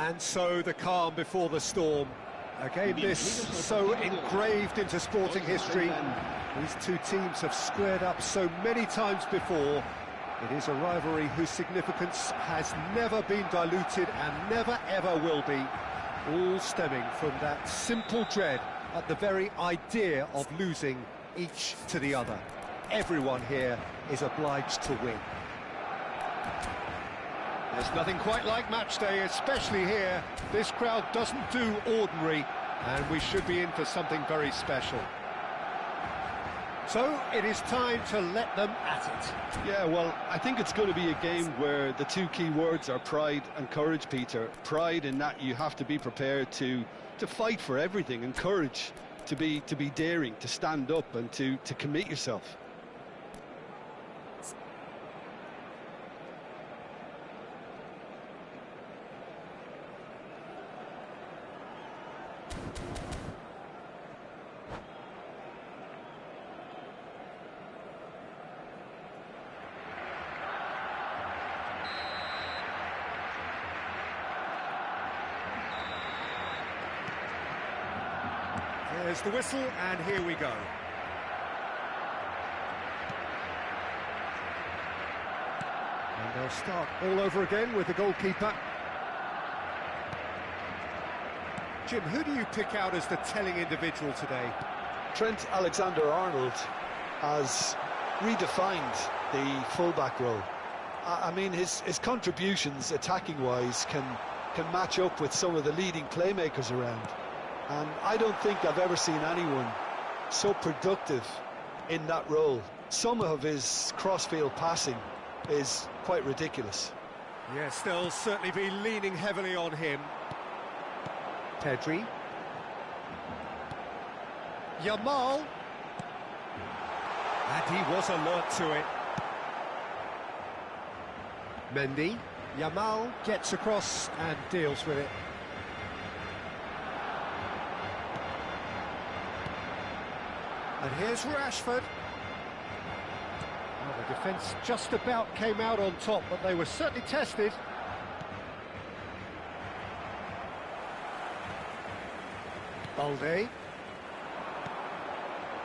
And so the calm before the storm. Again, this so engraved into sporting history. These two teams have squared up so many times before. It is a rivalry whose significance has never been diluted and never ever will be. All stemming from that simple dread at the very idea of losing each to the other. Everyone here is obliged to win. There's nothing quite like match day, especially here. This crowd doesn't do ordinary, and we should be in for something very special. So, it is time to let them at it. Yeah, well, I think it's going to be a game where the two key words are pride and courage, Peter. Pride in that you have to be prepared to fight for everything, and courage to be daring, to stand up and to commit yourself. There's the whistle, and here we go. And they'll start all over again with the goalkeeper. Jim, who do you pick out as the telling individual today? Trent Alexander-Arnold has redefined the fullback role. I mean, his contributions, attacking-wise, can match up with some of the leading playmakers around. And I don't think I've ever seen anyone so productive in that role. Some of his cross-field passing is quite ridiculous. Yes, they'll certainly be leaning heavily on him. Pedri. Yamal. And he was alert to it. Mendy. Yamal gets across and deals with it. And here's Rashford. Well, the defence just about came out on top, but they were certainly tested. Balde.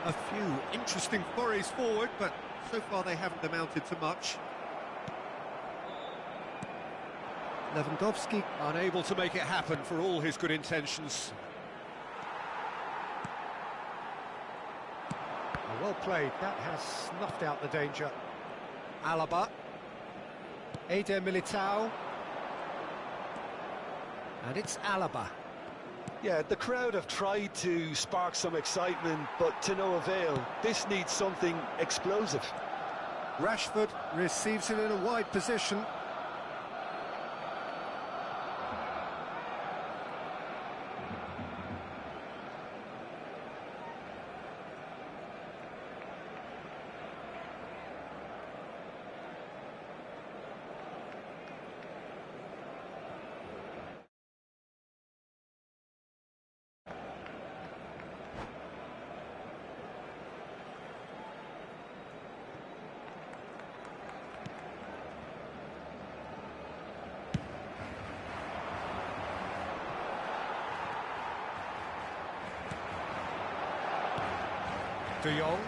A few interesting forays forward, but so far they haven't amounted to much. Lewandowski unable to make it happen for all his good intentions. Well played, that has snuffed out the danger. Alaba. Eder Militao. And it's Alaba. Yeah, the crowd have tried to spark some excitement, but to no avail. This needs something explosive. Rashford receives it in a wide position. De Jong.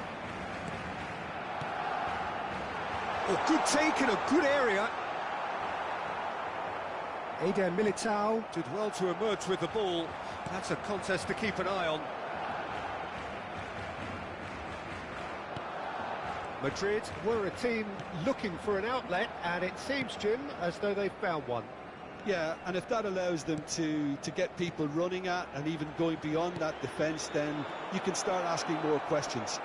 Oh, good take in a good area. Eder Militao did well to emerge with the ball. That's a contest to keep an eye on. Madrid were a team looking for an outlet, and it seems, Jim, as though they've found one. Yeah, and if that allows them to get people running at and even going beyond that defence, then you can start asking more questions.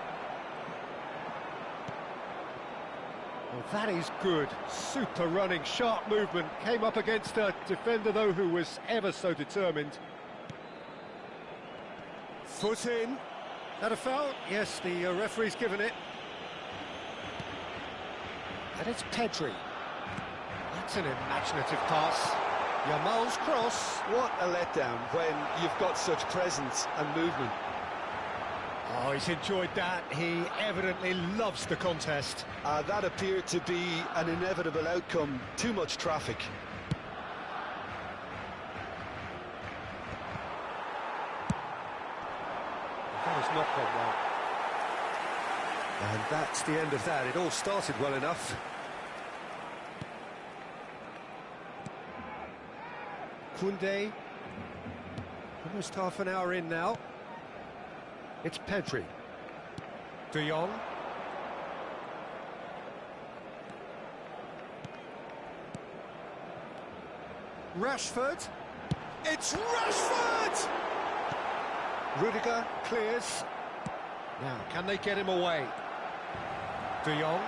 Well, that is good. Super running, sharp movement. Came up against a defender, though, who was ever so determined. Foot in. That a foul? Yes, the referee's given it. And it's Pedri. That's an imaginative pass. Yamal's cross. What a letdown when you've got such presence and movement. Oh, he's enjoyed that. He evidently loves the contest. That appeared to be an inevitable outcome. Too much traffic. That has not gone well. And that's the end of that. It all started well enough. Koundé. Almost half an hour in now. It's Pedri. De Jong. Rashford. It's Rashford! Rudiger clears. Now, can they get him away? De Jong.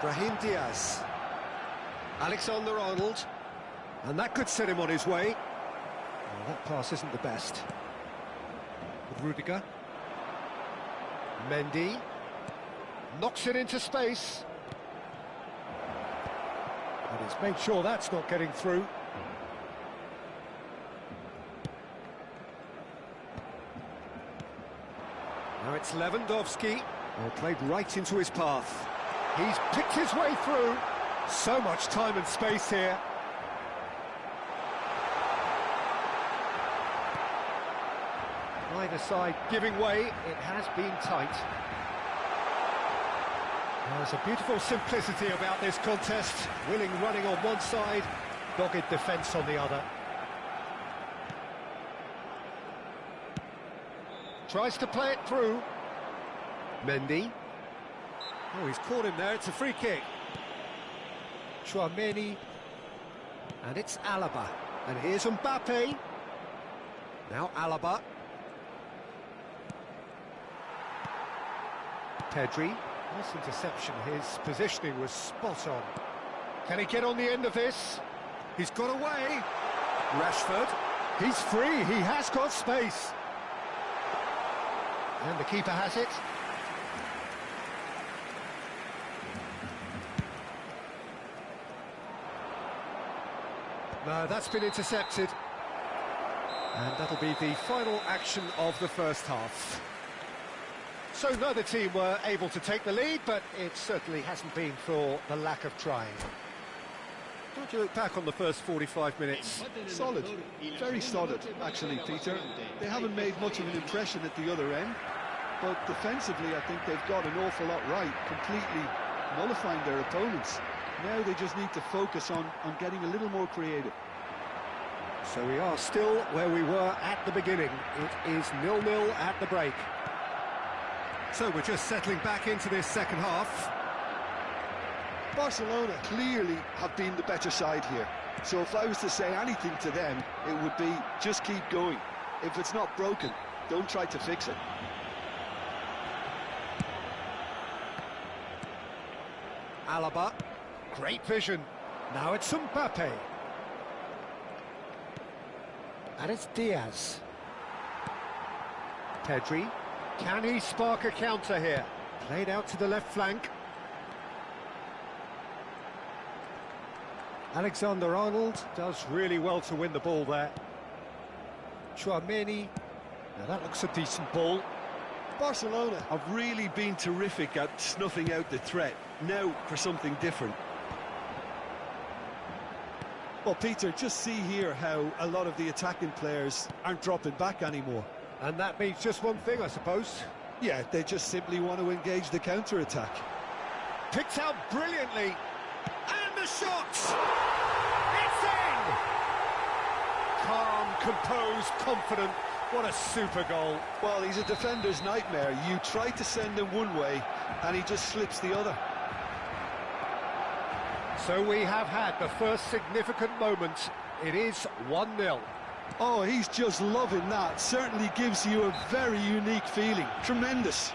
Brahim Diaz. Alexander-Arnold. And that could set him on his way. Well, that pass isn't the best. With Rudiger. Mendy. Knocks it into space. And he's made sure that's not getting through. Now it's Lewandowski. Oh, played right into his path. He's picked his way through. So much time and space here. Either side giving way. It has been tight. There's a beautiful simplicity about this contest. Willing running on one side, dogged defence on the other. Tries to play it through. Mendy. Oh, he's caught him there. It's a free kick. Chouameni. And it's Alaba. And here's Mbappe. Now Alaba. Pedri. Nice interception. His positioning was spot on. Can he get on the end of this? He's got away. Rashford. He's free. He has got space. And the keeper has it. No, that's been intercepted. And that'll be the final action of the first half. So neither team were able to take the lead, but it certainly hasn't been for the lack of trying. Don't you look back on the first 45 minutes? Solid, very solid, actually, Peter. They haven't made much of an impression at the other end, but defensively I think they've got an awful lot right, completely nullifying their opponents. Now they just need to focus on getting a little more creative. So we are still where we were at the beginning. It is 0-0 at the break. So we're just settling back into this second half. Barcelona clearly have been the better side here. So if I was to say anything to them, it would be just keep going. If it's not broken, don't try to fix it. Alaba. Great vision. Now it's Mbappe. And it's Diaz. Pedri. Can he spark a counter here? Played out to the left flank. Alexander-Arnold does really well to win the ball there. Chouameni. Now that looks a decent ball. Barcelona have really been terrific at snuffing out the threat. Now for something different. Well, Peter, just see here how a lot of the attacking players aren't dropping back anymore. And that means just one thing, I suppose. Yeah, they just simply want to engage the counter-attack. Picked out brilliantly. And the shot! It's in! Calm, composed, confident. What a super goal. Well, he's a defender's nightmare. You try to send him one way, and he just slips the other. So we have had the first significant moment. It is 1-0. Oh, he's just loving that. Certainly gives you a very unique feeling. Tremendous.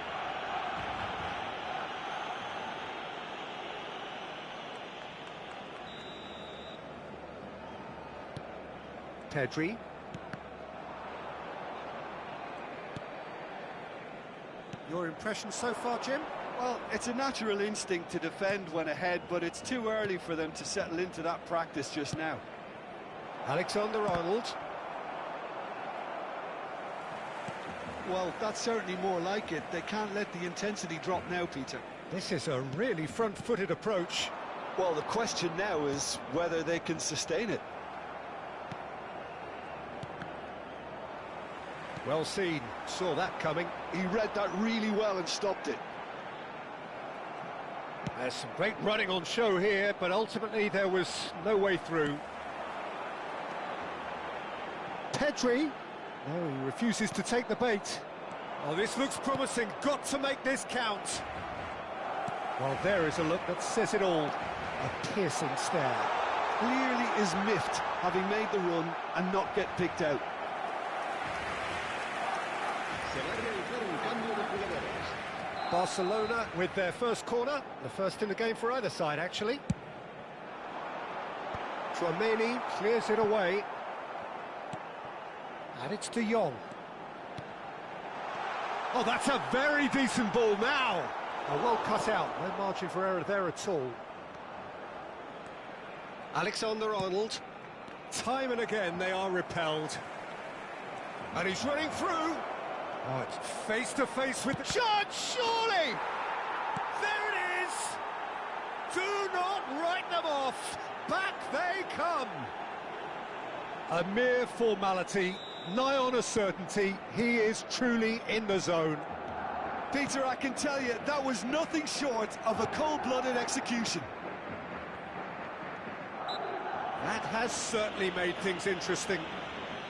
Pedri. Your impression so far, Jim? Well, it's a natural instinct to defend when ahead, but it's too early for them to settle into that practice just now. Alexander-Arnold. Well, that's certainly more like it. They can't let the intensity drop now, Peter. This is a really front-footed approach. Well, the question now is whether they can sustain it. Well seen, saw that coming. He read that really well and stopped it. There's some great running on show here, but ultimately there was no way through. Pedri. No, he refuses to take the bait. Oh, this looks promising. Got to make this count. Well, there is a look that says it all. A piercing stare. Clearly is miffed, having made the run and not get picked out. Barcelona with their first corner, the first in the game for either side, actually. Tchouaméni clears it away. And it's De Jong. Oh, that's a very decent ball now. Oh, well cut out, no margin for error there at all. Alexander-Arnold. Time and again they are repelled. And he's running through. Oh, it's face-to-face with the shot, surely! There it is! Do not write them off! Back they come! A mere formality, nigh on a certainty, he is truly in the zone. Peter, I can tell you, that was nothing short of a cold-blooded execution. That has certainly made things interesting.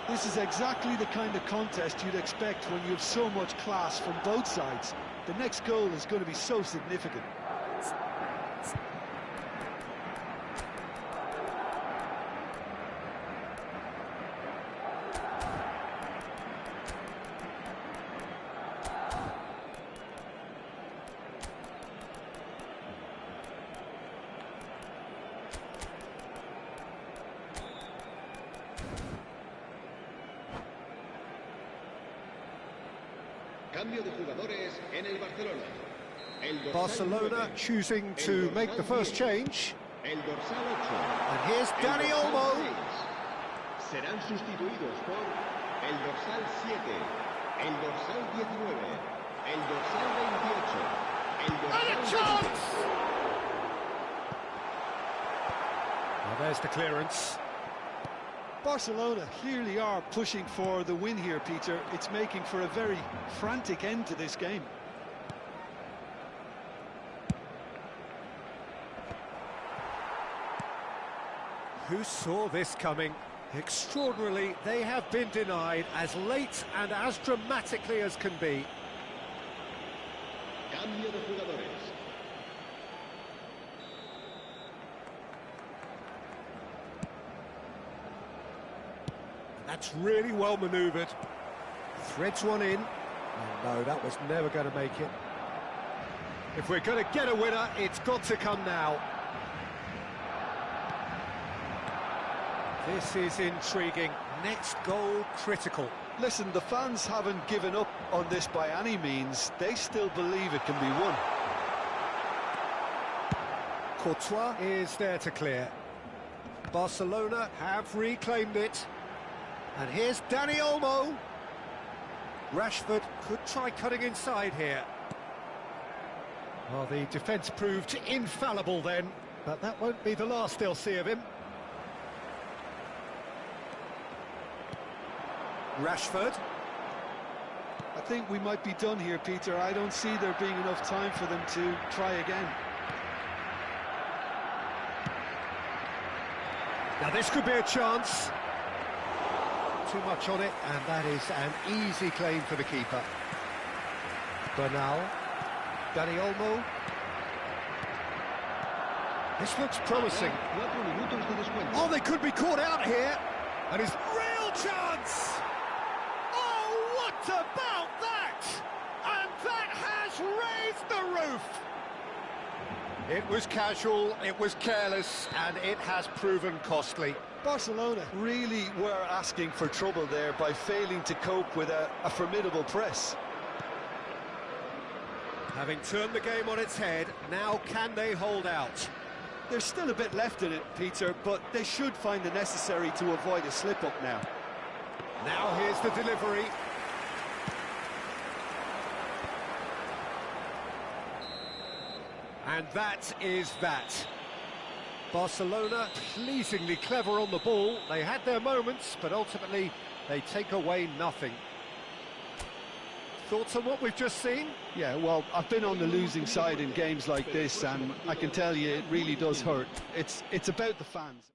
This is exactly the kind of contest you'd expect when you have so much class from both sides. The next goal is going to be so significant. Barcelona choosing to make the first change. And here's Dani Olmo. Serán sustituidos por el dorsal 7, el dorsal 19, el dorsal 28, el dorsal... And a chance! Well, there's the clearance. Barcelona clearly are pushing for the win here, Peter. It's making for a very frantic end to this game. Who saw this coming? Extraordinarily, they have been denied as late and as dramatically as can be. Cambio de jugadores. That's really well manoeuvred. Threads one in. Oh, no, that was never going to make it. If we're going to get a winner, it's got to come now. This is intriguing. Next goal critical. Listen, the fans haven't given up on this by any means. They still believe it can be won. Courtois is there to clear. Barcelona have reclaimed it. And here's Dani Olmo. Rashford could try cutting inside here. Well, the defence proved infallible then, but that won't be the last they'll see of him. Rashford. I think we might be done here, Peter. I don't see there being enough time for them to try again. Now this could be a chance. Too much on it, and that is an easy claim for the keeper. Bernal. Dani Olmo. This looks promising. Oh, they could be caught out here. And his real chance! Oh, what about that? And that has raised the roof! It was casual, it was careless, and it has proven costly. Barcelona really were asking for trouble there by failing to cope with a formidable press. Having turned the game on its head, now can they hold out? There's still a bit left in it, Peter, but they should find the necessary to avoid a slip-up now. Now here's the delivery. And that is that. Barcelona pleasingly clever on the ball. They had their moments, but ultimately they take away nothing. Thoughts on what we've just seen? Yeah, well, I've been on the losing side in games like this, and I can tell you it really does hurt. It's about the fans.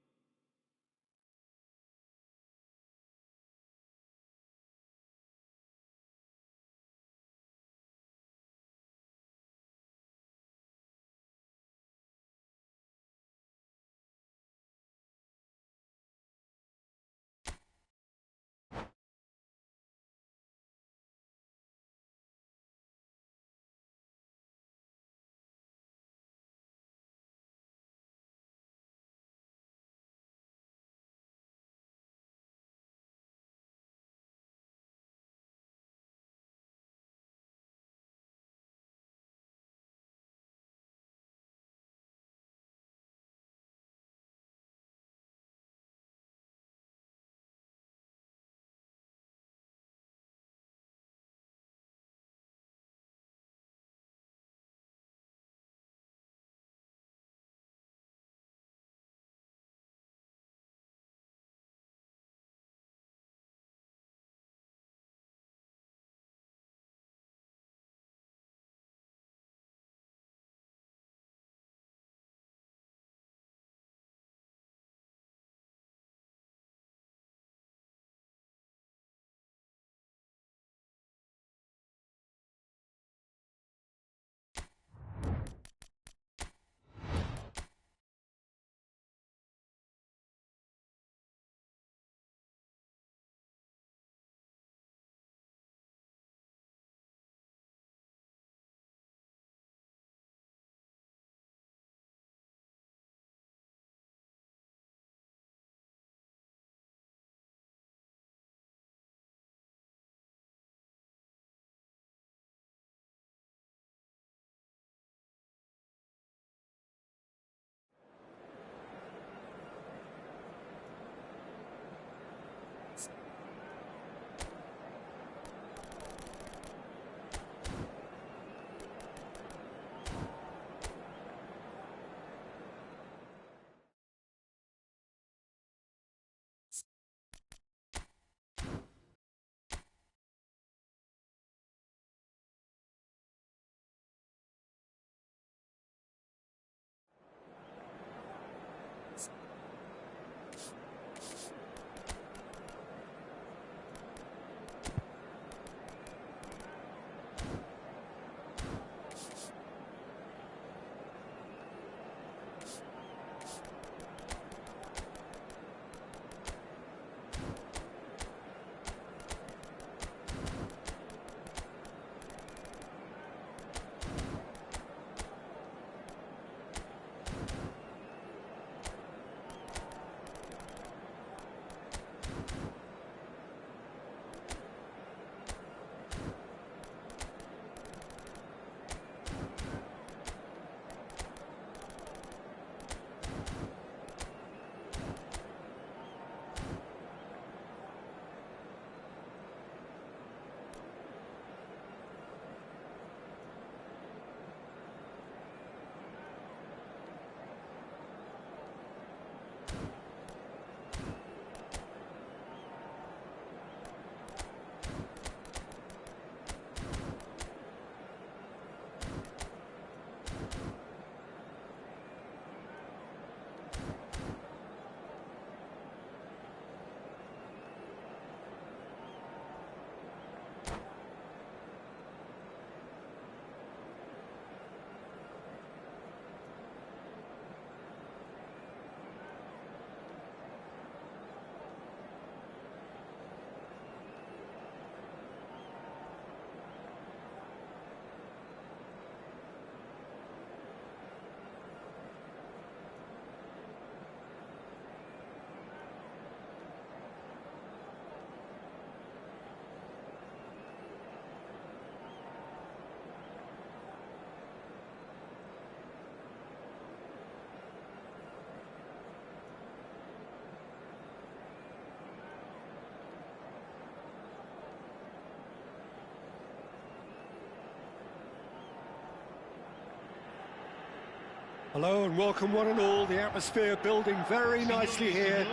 Hello and welcome one and all. The atmosphere building very nicely here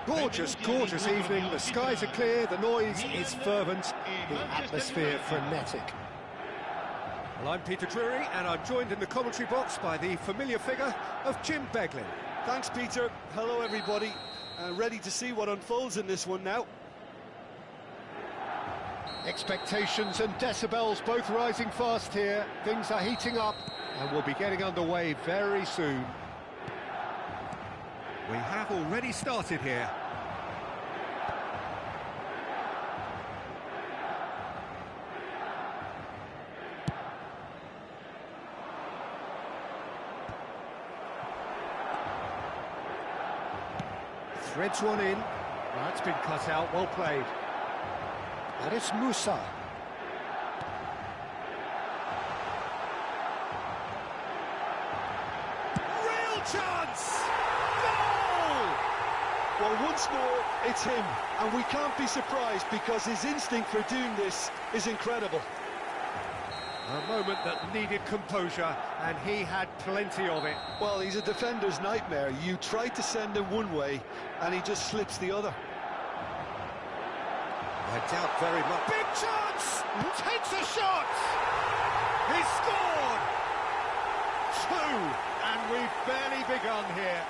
Gorgeous, gorgeous evening. The skies are clear, the noise is fervent, the atmosphere frenetic. Well, I'm Peter Drury, and I'm joined in the commentary box by the familiar figure of Jim Beglin. Thanks, Peter. Hello, everybody. Ready to see what unfolds in this one now. Expectations and decibels both rising fast here. Things are heating up, and we'll be getting underway very soon. We have already started here. Threads one in. That's been cut out, well played. And it's Musa. Real chance! Goal! Well, once more, it's him, and we can't be surprised because his instinct for doing this is incredible. A moment that needed composure, and he had plenty of it. Well, he's a defender's nightmare. You try to send him one way, and he just slips the other. I doubt very much. Big chance! Takes a shot! He scored! Two! And we've barely begun here.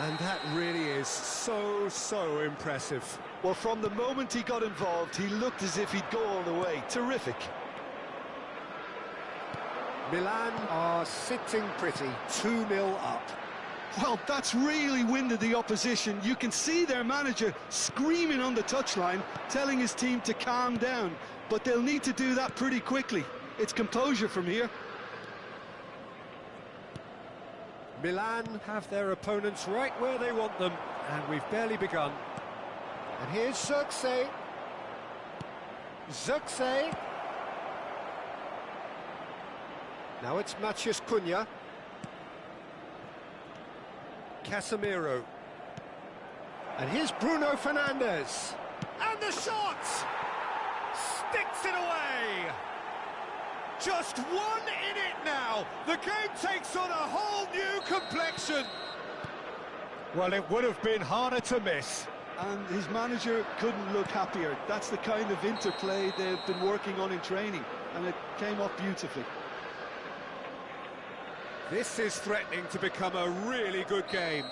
And that really is so impressive. Well, from the moment he got involved, he looked as if he'd go all the way. Terrific. Milan are sitting pretty, 2-0 up. Well, that's really winded the opposition. You can see their manager screaming on the touchline, telling his team to calm down. But they'll need to do that pretty quickly. It's composure from here. Milan have their opponents right where they want them, and we've barely begun. And here's Zirkzee. Zirkzee. Now it's Matheus Cunha. Casemiro. And here's Bruno Fernandes. And the shot! Sticks it away! Just one in it now. The game takes on a whole new complexion. Well, it would have been harder to miss. And his manager couldn't look happier. That's the kind of interplay they've been working on in training, and it came off beautifully. This is threatening to become a really good game.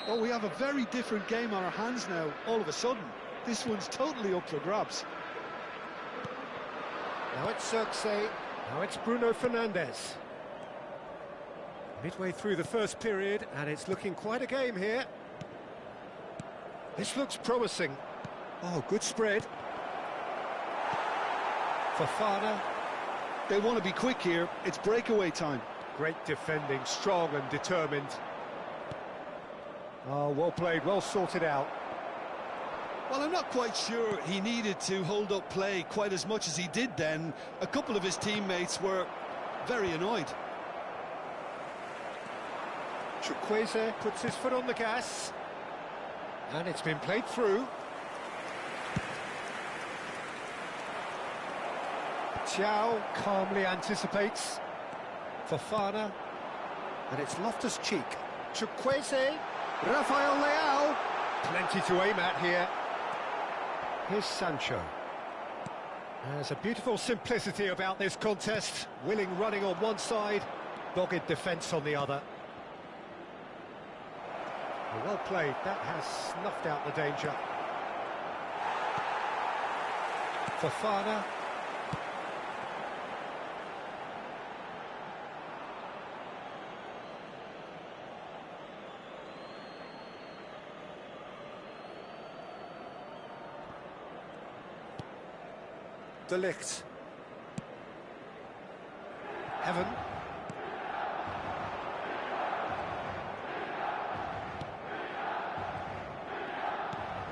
Well, we have a very different game on our hands now, all of a sudden. This one's totally up for grabs. Now it's Zirkzee. Now it's Bruno Fernandes. Midway through the first period, and it's looking quite a game here. This looks promising. Oh, good spread. Fofana. They want to be quick here. It's breakaway time. Great defending, strong and determined. Oh, well played, well sorted out. Well, I'm not quite sure he needed to hold up play quite as much as he did then. A couple of his teammates were very annoyed. Chukwueze puts his foot on the gas. And it's been played through. Thiaw calmly anticipates. Fofana. And it's Loftus-Cheek. Chukwueze. Rafael Leao. Plenty to aim at here. Here's Sancho. There's a beautiful simplicity about this contest. Willing running on one side, dogged defence on the other. Well played, that has snuffed out the danger. Fofana. De Ligt. Heaven.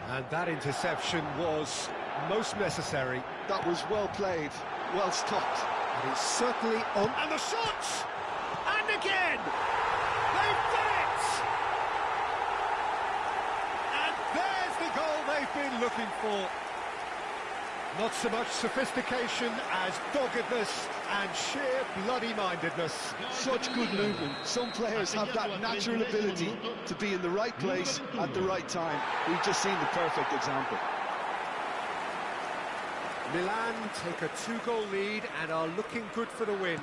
And that interception was most necessary. That was well played, well stopped. And he's certainly on. And the shots! And again! They've done it! And there's the goal they've been looking for. Not so much sophistication as doggedness and sheer bloody-mindedness. Such good movement. Some players have that natural ability to be in the right place at the right time. We've just seen the perfect example. Milan take a 2-goal lead and are looking good for the win.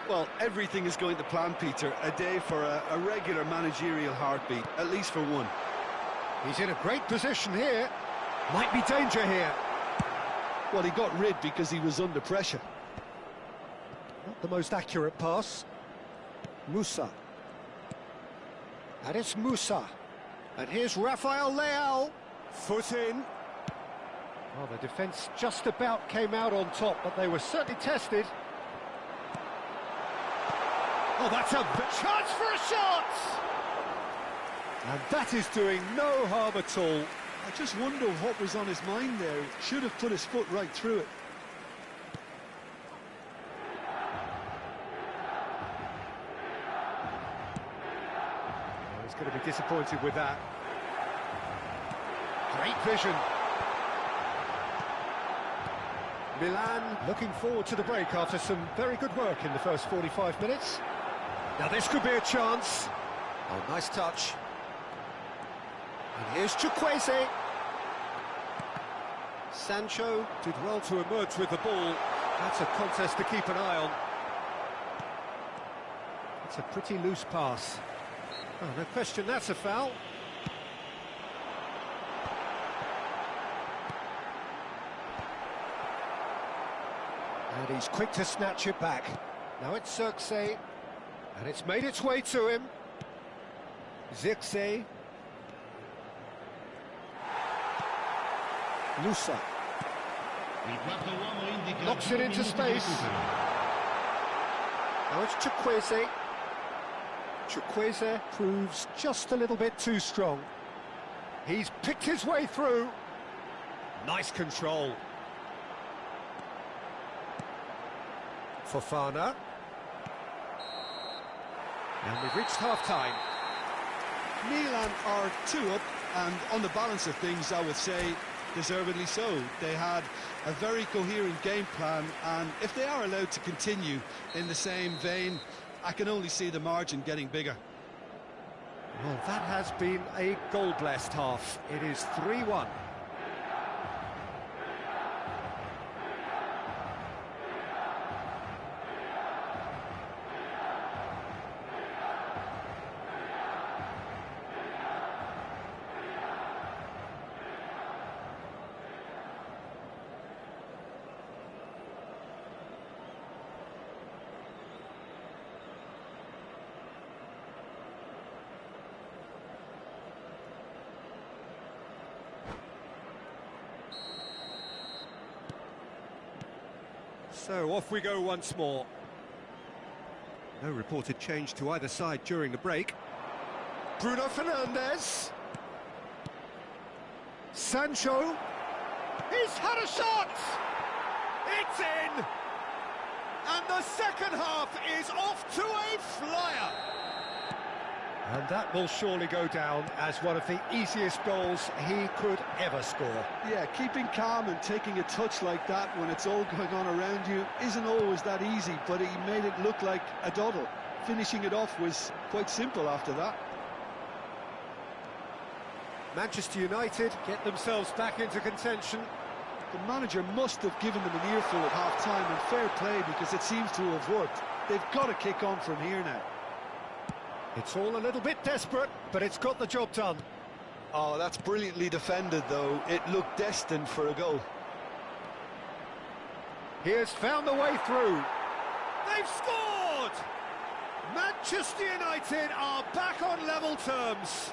Well, everything is going to plan, Peter. A day for a regular managerial heartbeat, at least for one. He's in a great position here. Might be danger here. Well, he got rid because he was under pressure. Not the most accurate pass. Musa. And it's Musa. And here's Rafael Leao. Foot in. Well, the defence just about came out on top, but they were certainly tested. Oh, that's a chance for a shot! And that is doing no harm at all. I just wonder what was on his mind there. Should have put his foot right through it. Oh, he's going to be disappointed with that. Great vision. Milan looking forward to the break after some very good work in the first 45 minutes. Now this could be a chance. Oh, nice touch. And here's Chukwueze. Sancho did well to emerge with the ball. That's a contest to keep an eye on. It's a pretty loose pass. Oh, no question, that's a foul. And he's quick to snatch it back. Now it's Zirkzee. And it's made its way to him. Zirkzee. Musa. Knocks it into space. Now it's Chukwueze. Chukwueze proves just a little bit too strong. He's picked his way through. Nice control. Fofana. And we've reached half-time. Milan are 2 up, and on the balance of things, I would say, deservedly so. They had a very coherent game plan, and if they are allowed to continue in the same vein, I can only see the margin getting bigger. Well, that has been a goal-blessed half. It is 3-1. So off we go once more. No reported change to either side during the break. Bruno Fernandes. Sancho. He's had a shot! It's in! And the second half is off to a flyer! And that will surely go down as one of the easiest goals he could ever score. Yeah, keeping calm and taking a touch like that when it's all going on around you isn't always that easy, but he made it look like a doddle. Finishing it off was quite simple after that. Manchester United get themselves back into contention. The manager must have given them an earful at half-time, and fair play, because it seems to have worked. They've got to kick on from here now. It's all a little bit desperate, but it's got the job done. Oh, that's brilliantly defended, though. It looked destined for a goal. He has found the way through. They've scored! Manchester United are back on level terms.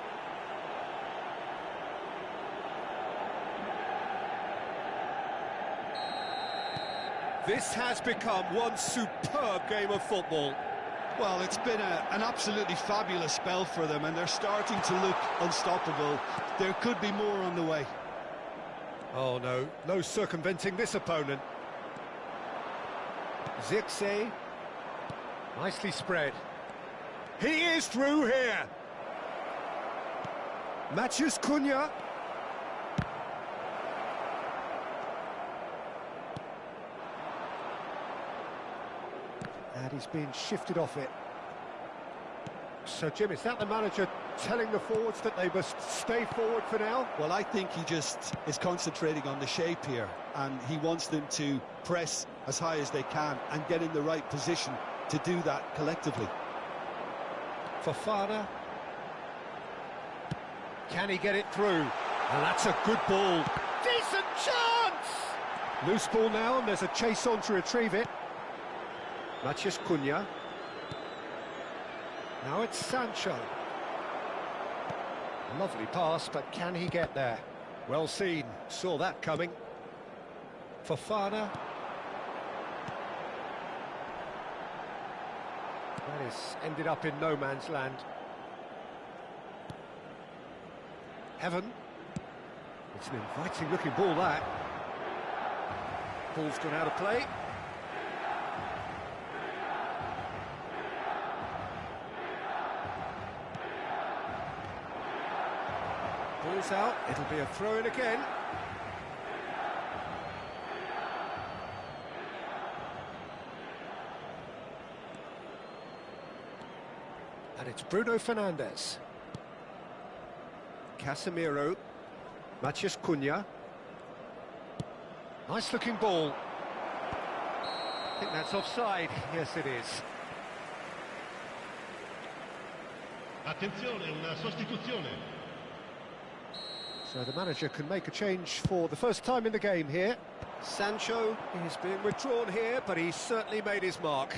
This has become one superb game of football. Well, it's been an absolutely fabulous spell for them, and they're starting to look unstoppable. There could be more on the way. Oh, no circumventing this opponent. Zirkzee. Nicely spread. He is through here. Matheus Cunha. And he's been shifted off it. So, Jim, is that the manager telling the forwards that they must stay forward for now? Well, I think he just is concentrating on the shape here, and he wants them to press as high as they can and get in the right position to do that collectively. Fofana. Can he get it through? And that's a good ball. Decent chance! Loose ball now, and there's a chase on to retrieve it. Matías Cunha. Now it's Sancho. Lovely pass, but can he get there? Well seen, saw that coming. Fofana. That is ended up in no man's land. Heaven. It's an inviting looking ball, that. Ball's gone out of play. Ball's out, it'll be a throw-in again. And it's Bruno Fernandes. Casemiro. Matías Cunha. Nice looking ball. I think that's offside. Yes, it is. Attenzione, una sostituzione. So the manager can make a change for the first time in the game here. Sancho is being withdrawn here, but he's certainly made his mark.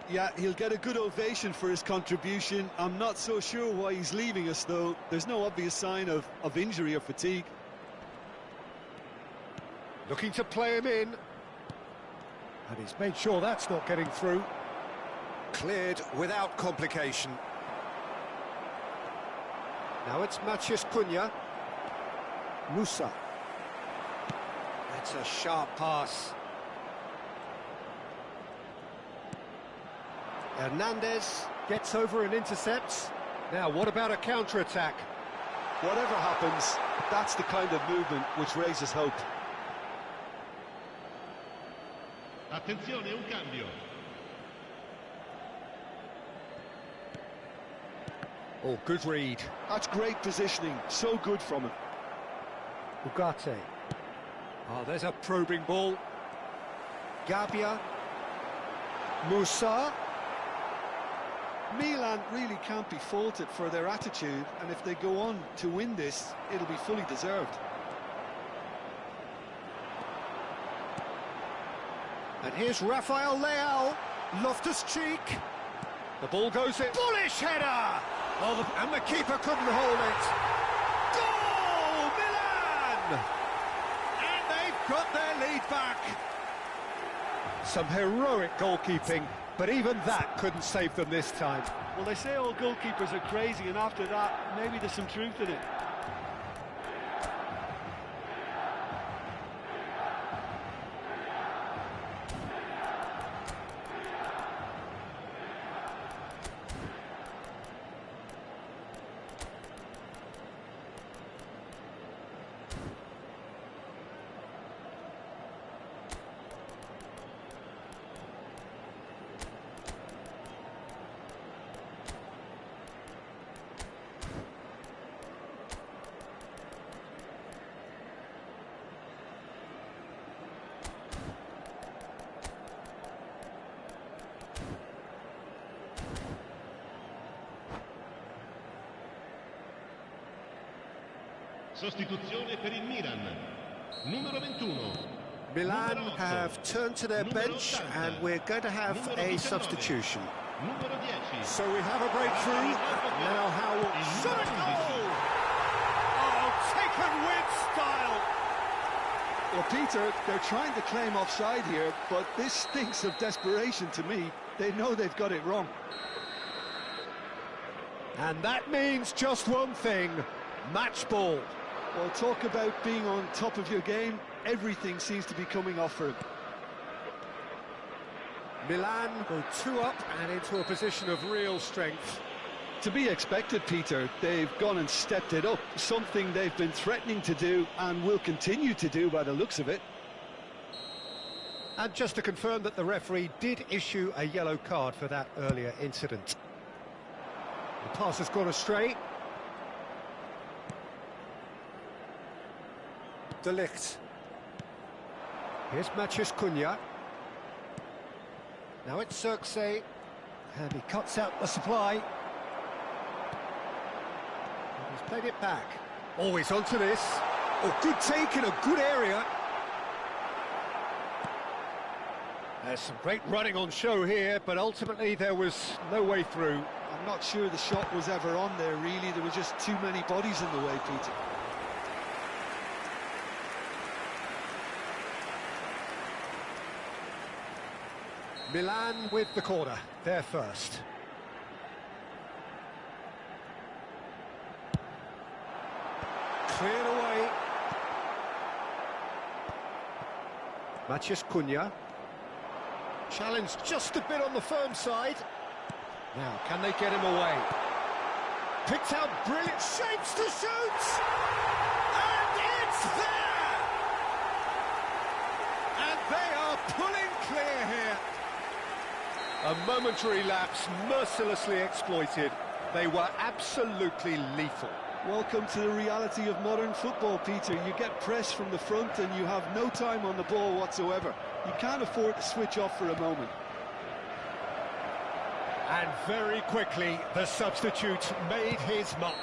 Yeah, he'll get a good ovation for his contribution. I'm not so sure why he's leaving us, though. There's no obvious sign of injury or fatigue. Looking to play him in. And he's made sure that's not getting through. Cleared without complication. Now it's Matías Cunha. Musa. That's a sharp pass. Hernandez gets over and intercepts. Now, what about a counter-attack? Whatever happens, that's the kind of movement which raises hope. Attenzione, un cambio. Oh, good read. That's great positioning, so good from him. Ugarte. Oh, there's a probing ball. Gabia. Musa. Milan really can't be faulted for their attitude, and if they go on to win this, it'll be fully deserved. And here's Rafael Leao. Loftus-Cheek. The ball goes in. Bullish header! Oh, and the keeper couldn't hold it. Goal, Milan! And they've got their lead back. Some heroic goalkeeping, but even that couldn't save them this time. Well, they say all goalkeepers are crazy, and after that, maybe there's some truth in it. Sostituzione per il Milan. Numero 21. Milan have turned to their bench, and we're going to have a substitution. Numero 10. So we have a breakthrough. Now Howell. Shot a goal! Oh, taken with style! Well, Peter, they're trying to claim offside here, but this stinks of desperation to me. They know they've got it wrong. And that means just one thing, match ball. Well, talk about being on top of your game. Everything seems to be coming off for him. Milan go 2 up and into a position of real strength. To be expected, Peter. They've gone and stepped it up, something they've been threatening to do and will continue to do by the looks of it. And just to confirm that the referee did issue a yellow card for that earlier incident. The pass has gone astray. De Ligt. Here's Matheus Cunha. Now it's Xerxes, and he cuts out the supply. And he's played it back. Always onto this. Oh, good take in a good area. There's some great running on show here, but ultimately there was no way through. I'm not sure the shot was ever on there, really. There were just too many bodies in the way, Peter. Milan with the corner, they're first. Cleared away. Matheus Cunha. Challenge just a bit on the firm side. Now, can they get him away? Picked out brilliant shapes to shoot! And it's there! And they are pulling clear here. A momentary lapse, mercilessly exploited. They were absolutely lethal. Welcome to the reality of modern football, Peter. You get pressed from the front and you have no time on the ball whatsoever. You can't afford to switch off for a moment. And very quickly, the substitute made his mark.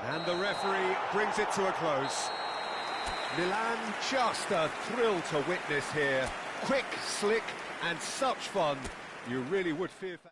And the referee brings it to a close. Milan, just a thrill to witness here. Quick, slick, and such fun. You really would fear for...